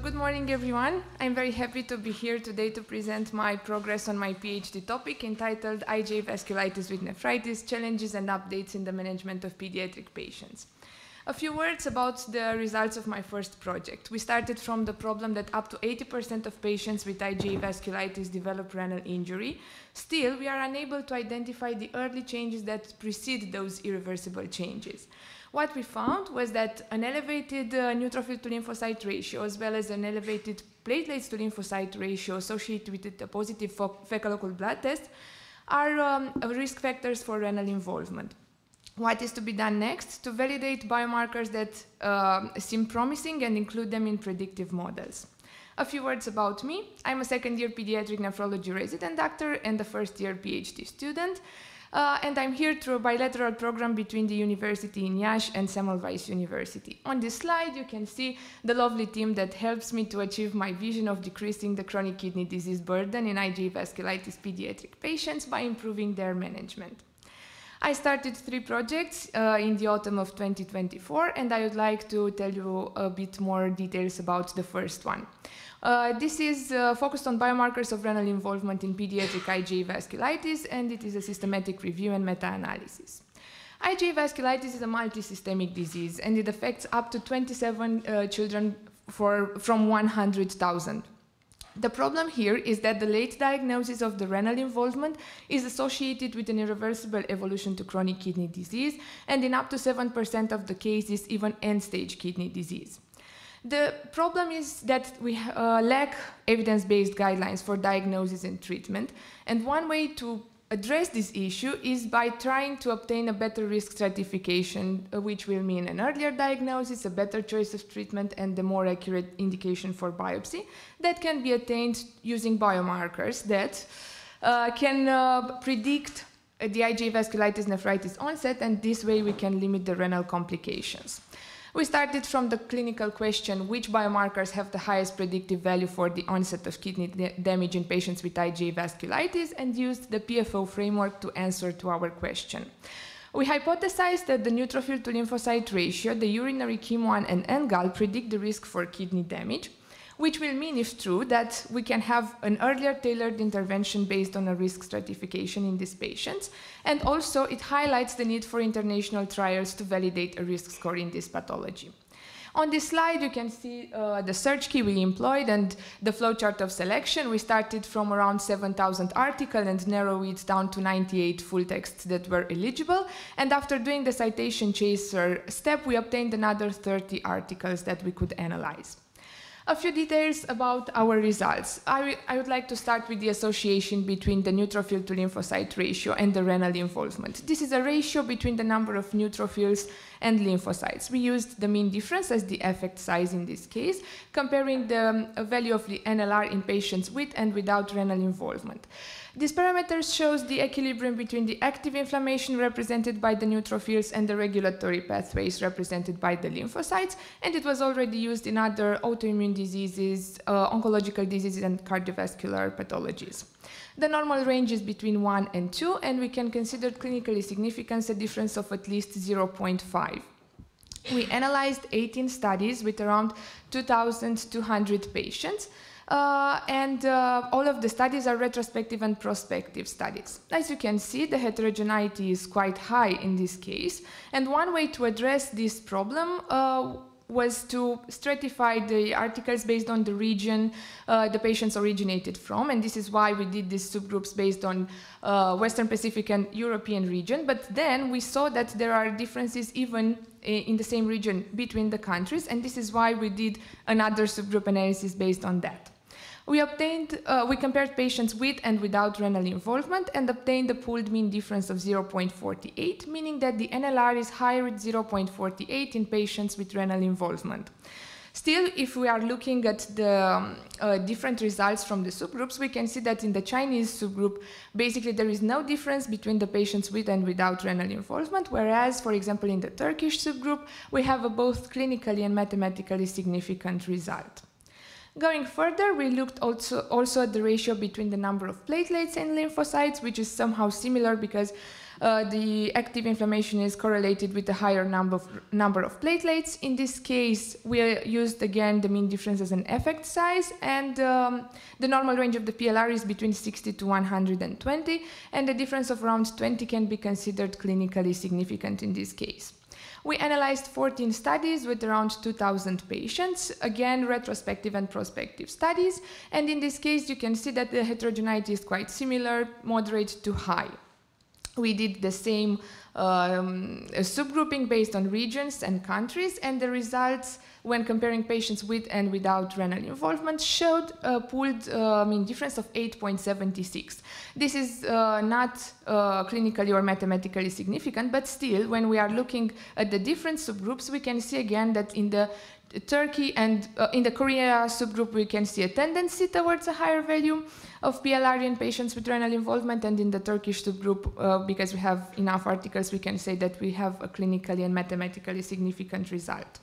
Good morning, everyone. I'm very happy to be here today to present my progress on my PhD topic entitled IgA Vasculitis with Nephritis, Challenges and Updates in the Management of Pediatric Patients. A few words about the results of my first project. We started from the problem that up to 80% of patients with IgA vasculitis develop renal injury. Still, we are unable to identify the early changes that precede those irreversible changes. What we found was that an elevated neutrophil to lymphocyte ratio, as well as an elevated platelets to lymphocyte ratio associated with a positive fecal occult blood test, are risk factors for renal involvement. What is to be done next? To validate biomarkers that seem promising and include them in predictive models. A few words about me. I'm a second-year pediatric nephrology resident doctor and a first-year PhD student. And I'm here through a bilateral program between the university in Iași and Semmelweis University. On this slide, you can see the lovely team that helps me to achieve my vision of decreasing the chronic kidney disease burden in IgA vasculitis pediatric patients by improving their management. I started 3 projects in the autumn of 2024, and I would like to tell you a bit more details about the first one. This is focused on biomarkers of renal involvement in pediatric IgA vasculitis, and it is a systematic review and meta-analysis. IgA vasculitis is a multisystemic disease, and it affects up to 27 children from 100,000. The problem here is that the late diagnosis of the renal involvement is associated with an irreversible evolution to chronic kidney disease, and in up to 7% of the cases, even end-stage kidney disease. The problem is that we lack evidence-based guidelines for diagnosis and treatment, and one way to address this issue is by trying to obtain a better risk stratification, which will mean an earlier diagnosis, a better choice of treatment, and a more accurate indication for biopsy that can be attained using biomarkers that can predict the IgA vasculitis nephritis onset, and this way we can limit the renal complications. We started from the clinical question, which biomarkers have the highest predictive value for the onset of kidney damage in patients with IgA vasculitis, and used the PFO framework to answer to our question. We hypothesized that the neutrophil to lymphocyte ratio, the urinary KIM1 and NGAL predict the risk for kidney damage, which will mean, if true, that we can have an earlier tailored intervention based on a risk stratification in these patients. And also, it highlights the need for international trials to validate a risk score in this pathology. On this slide, you can see the search key we employed and the flowchart of selection. We started from around 7,000 articles and narrowed it down to 98 full texts that were eligible. And after doing the citation chaser step, we obtained another 30 articles that we could analyze. A few details about our results. I would like to start with the association between the neutrophil to lymphocyte ratio and the renal involvement. This is a ratio between the number of neutrophils and lymphocytes. We used the mean difference as the effect size in this case, comparing the value of the NLR in patients with and without renal involvement. This parameter shows the equilibrium between the active inflammation represented by the neutrophils and the regulatory pathways represented by the lymphocytes, and it was already used in other autoimmune diseases, oncological diseases, and cardiovascular pathologies. The normal range is between 1 and 2, and we can consider clinically significant a difference of at least 0.5. We analyzed 18 studies with around 2,200 patients. All of the studies are retrospective and prospective studies. As you can see, the heterogeneity is quite high in this case, and one way to address this problem was to stratify the articles based on the region the patients originated from, and this is why we did these subgroups based on Western Pacific and European region. But then we saw that there are differences even in the same region between the countries, and this is why we did another subgroup analysis based on that. We compared patients with and without renal involvement and obtained a pooled mean difference of 0.48, meaning that the NLR is higher at 0.48 in patients with renal involvement. Still, if we are looking at the different results from the subgroups, we can see that in the Chinese subgroup, basically there is no difference between the patients with and without renal involvement, whereas, for example, in the Turkish subgroup, we have a both clinically and mathematically significant result. Going further, we looked also at the ratio between the number of platelets and lymphocytes, which is somehow similar because the active inflammation is correlated with a higher number of platelets. In this case, we used again the mean difference as an effect size, and the normal range of the PLR is between 60 to 120, and the difference of around 20 can be considered clinically significant in this case. We analyzed 14 studies with around 2,000 patients, again retrospective and prospective studies, and in this case you can see that the heterogeneity is quite similar, moderate to high. We did the same subgrouping based on regions and countries, and the results when comparing patients with and without renal involvement showed a pooled mean difference of 8.76. This is not clinically or mathematically significant, but still, when we are looking at the different subgroups, we can see again that in the Turkey and in the Korea subgroup, we can see a tendency towards a higher value of PLR in patients with renal involvement, and in the Turkish subgroup, because we have enough articles, we can say that we have a clinically and mathematically significant result.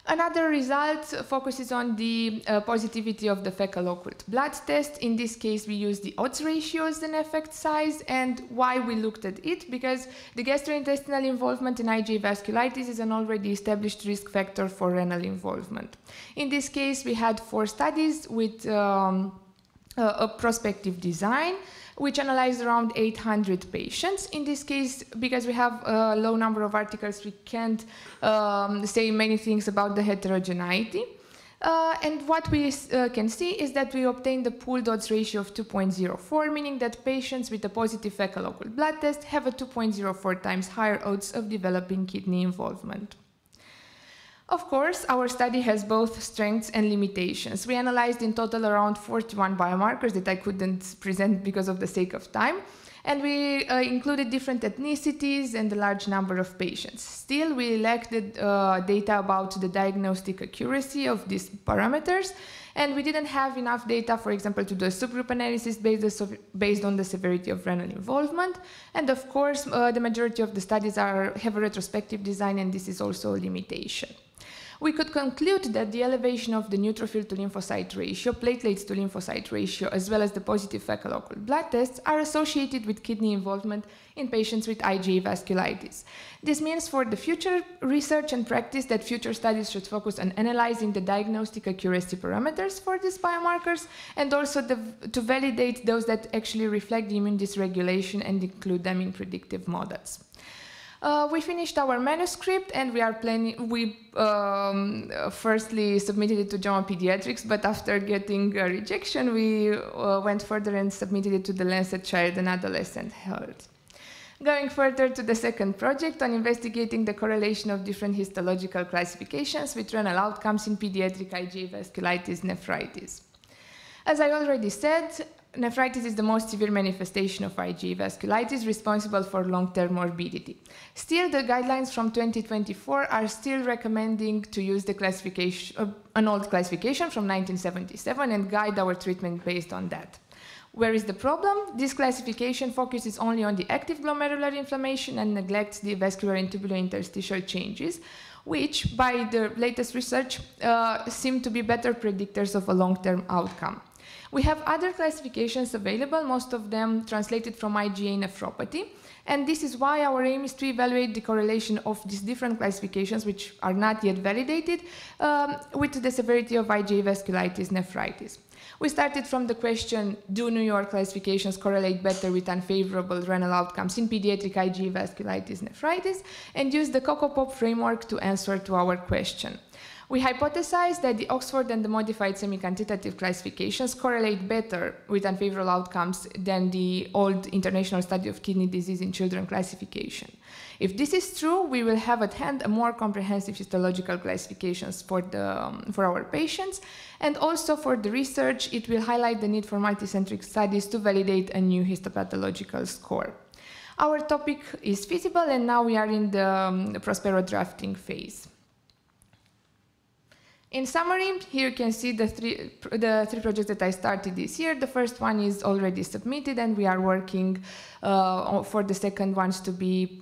Another result focuses on the positivity of the fecal occult blood test. In this case, we use the odds ratio as an effect size. And why we looked at it? Because the gastrointestinal involvement in IgA vasculitis is an already established risk factor for renal involvement. In this case, we had 4 studies with a prospective design, which analyzed around 800 patients. In this case, because we have a low number of articles, we can't say many things about the heterogeneity. And what we can see is that we obtained a pooled odds ratio of 2.04, meaning that patients with a positive fecal occult blood test have a 2.04 times higher odds of developing kidney involvement. Of course, our study has both strengths and limitations. We analyzed in total around 41 biomarkers that I couldn't present because of the sake of time, and we included different ethnicities and a large number of patients. Still, we lacked the data about the diagnostic accuracy of these parameters, and we didn't have enough data, for example, to do a subgroup analysis based on the severity of renal involvement. And of course, the majority of the studies have a retrospective design, and this is also a limitation. We could conclude that the elevation of the neutrophil to lymphocyte ratio, platelets to lymphocyte ratio, as well as the positive fecal occult blood tests are associated with kidney involvement in patients with IgA vasculitis. This means for the future research and practice that future studies should focus on analyzing the diagnostic accuracy parameters for these biomarkers, and also to validate those that actually reflect the immune dysregulation and include them in predictive models. We finished our manuscript, and we firstly submitted it to JAMA Pediatrics, but after getting a rejection, we went further and submitted it to the Lancet Child and Adolescent Health. Going further to the second project on investigating the correlation of different histological classifications with renal outcomes in pediatric IgA vasculitis nephritis. As I already said, nephritis is the most severe manifestation of IgA vasculitis, responsible for long-term morbidity. Still, the guidelines from 2024 are still recommending to use the classification, an old classification from 1977, and guide our treatment based on that. Where is the problem? This classification focuses only on the active glomerular inflammation and neglects the vascular and tubulointerstitial changes, which, by the latest research, seem to be better predictors of a long-term outcome. We have other classifications available, most of them translated from IgA nephropathy, and this is why our aim is to evaluate the correlation of these different classifications, which are not yet validated, with the severity of IgA vasculitis nephritis. We started from the question, do New York classifications correlate better with unfavorable renal outcomes in pediatric IgA vasculitis nephritis, and used the COCOPOP framework to answer to our question. We hypothesized that the Oxford and the modified semi-quantitative classifications correlate better with unfavorable outcomes than the old International Study of Kidney Disease in Children classification. If this is true, we will have at hand a more comprehensive histological classifications for our patients, and also for the research, it will highlight the need for multicentric studies to validate a new histopathological score. Our topic is feasible, and now we are in the Prospero drafting phase. In summary, here you can see the three projects that I started this year. The first one is already submitted, and we are working for the second ones to be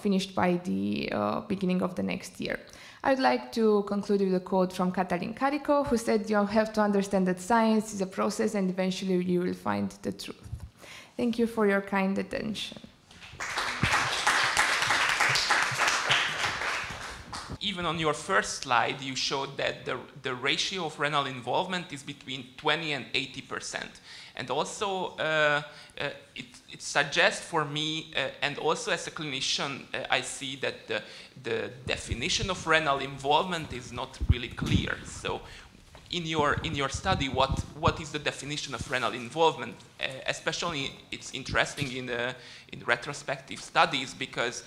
finished by the beginning of the next year. I would like to conclude with a quote from Katalin Karikó, who said, "You have to understand that science is a process, and eventually you will find the truth." Thank you for your kind attention. even on your first slide, you showed that the ratio of renal involvement is between 20 and 80%. And also, it suggests for me, and also as a clinician, I see that the definition of renal involvement is not really clear. So, in your study, what is the definition of renal involvement? Especially, it's interesting in retrospective studies because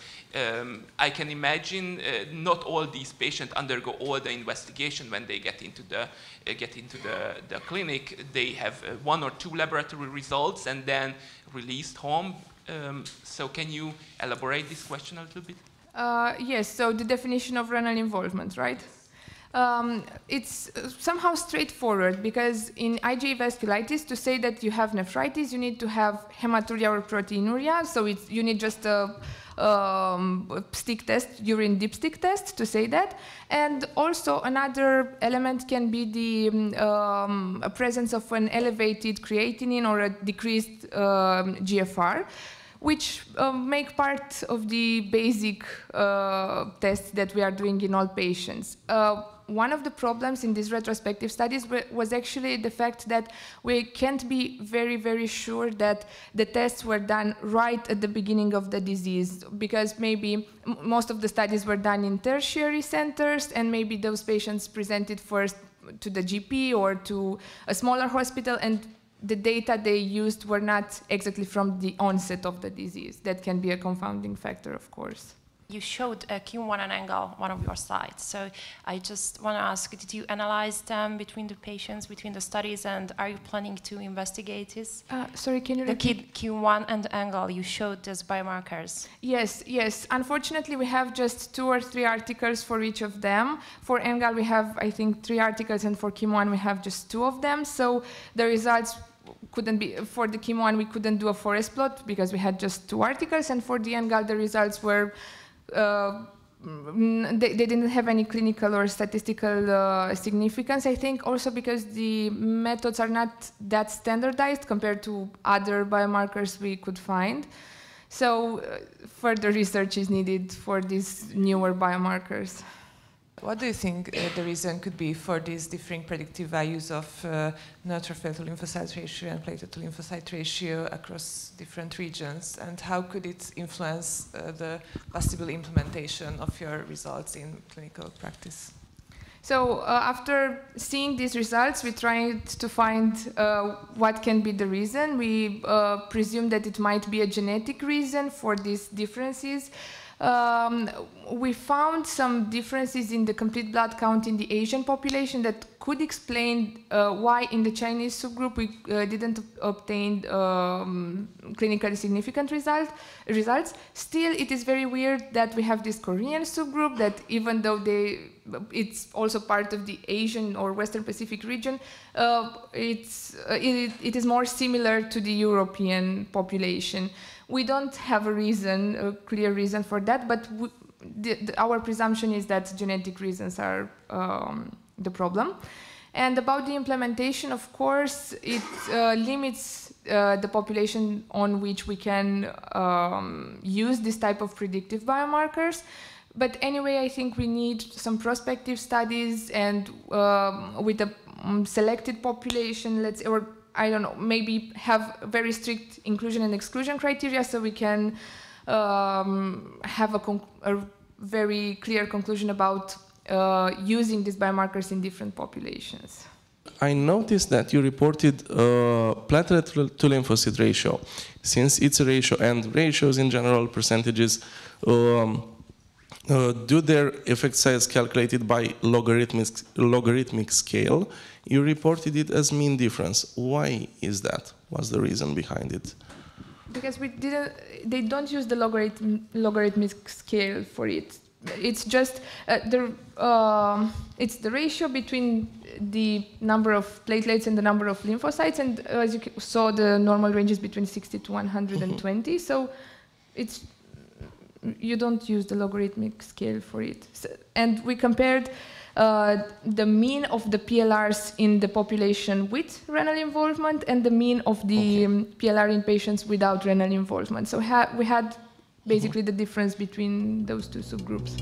I can imagine not all these patients undergo all the investigation when they get into the clinic. They have 1 or 2 laboratory results and then released home. So can you elaborate this question a little bit? Yes. So the definition of renal involvement, right? It's somehow straightforward because in IgA vasculitis, to say that you have nephritis, you need to have hematuria or proteinuria. So you need just a stick test, urine dipstick test to say that. And also another element can be the presence of an elevated creatinine or a decreased GFR, which make part of the basic tests that we are doing in all patients. One of the problems in these retrospective studies was actually the fact that we can't be very, very sure that the tests were done right at the beginning of the disease, because maybe most of the studies were done in tertiary centers, and maybe those patients presented first to the GP or to a smaller hospital, and the data they used were not exactly from the onset of the disease. That can be a confounding factor, of course. You showed Q1 and angle, one of your slides. So I just want to ask, did you analyze them between the patients, between the studies, and are you planning to investigate this? Sorry, can you repeat? The Q1 and angle, you showed as biomarkers. Yes, yes. Unfortunately, we have just 2 or 3 articles for each of them. For angle, we have, I think, 3 articles, and for Q1, we have just 2 of them. So the results couldn't be, for the Q1, we couldn't do a forest plot because we had just 2 articles, and for the angle, the results were they didn't have any clinical or statistical significance, I think, also because the methods are not that standardized compared to other biomarkers we could find. So further research is needed for these newer biomarkers. What do you think the reason could be for these differing predictive values of neutrophil to lymphocyte ratio and platelet to lymphocyte ratio across different regions, and how could it influence the possible implementation of your results in clinical practice? So after seeing these results, we tried to find what can be the reason. We presume that it might be a genetic reason for these differences. We found some differences in the complete blood count in the Asian population that could explain why in the Chinese subgroup we didn't obtain clinically significant results. Still, it is very weird that we have this Korean subgroup that, even though it's also part of the Asian or Western Pacific region, it is more similar to the European population. We don't have a clear reason for that, but our presumption is that genetic reasons are the problem. And about the implementation, of course, it limits the population on which we can use this type of predictive biomarkers. But anyway, I think we need some prospective studies, and with a selected population, or I don't know, maybe have very strict inclusion and exclusion criteria so we can have a very clear conclusion about using these biomarkers in different populations. I noticed that you reported platelet to lymphocyte ratio. Since it's a ratio and ratios in general, percentages, do their effect size calculated by logarithmic scale? You reported it as mean difference. Why is that? What's the reason behind it? Because they don't use the logarithmic scale for it. It's just it's the ratio between the number of platelets and the number of lymphocytes, and as you saw, the normal range is between 60 to 120. So you don't use the logarithmic scale for it. And we compared the mean of the PLRs in the population with renal involvement and the mean of the PLR in patients without renal involvement. So we had basically the difference between those 2 subgroups.